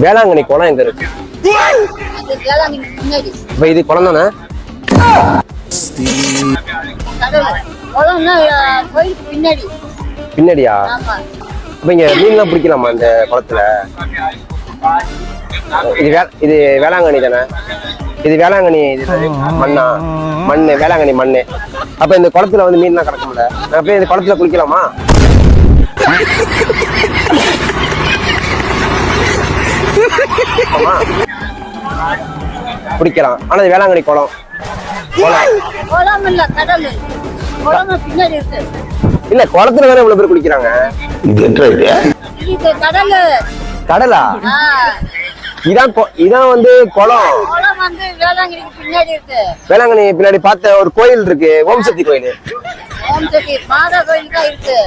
வேளாங்கண்ணி குளம் எங்க இருக்கு? இப்ப இது குளம் தானே? பின்னாடியா? இப்ப இங்க மீன்லாம் பிடிக்கலாமா இந்த குளத்துல? இது வேளாங்கண்ணி தானே? இது வேளாங்கண்ணி மண்ணா? மண்ணு, வேளாங்கண்ணி மண்ணு. அப்ப இந்த குளத்துல வந்து மீன்லாம் கிடக்கும்ல, அப்ப இந்த குளத்துல குளிக்கலாமா? குடிக்கலாம். ஆனா இது வேளாங்கண்ணி குளம். இல்ல, குளத்துல தானே இவ்வளவு பேர் குளிக்கிறாங்க. கடலா? இதான் வந்து குளம். வேளாங்கண்ணி பின்னாடி பார்த்த ஒரு கோயில் இருக்கு, ஓம் சக்தி கோயில். மாதா கோயில் தான் இருக்கு.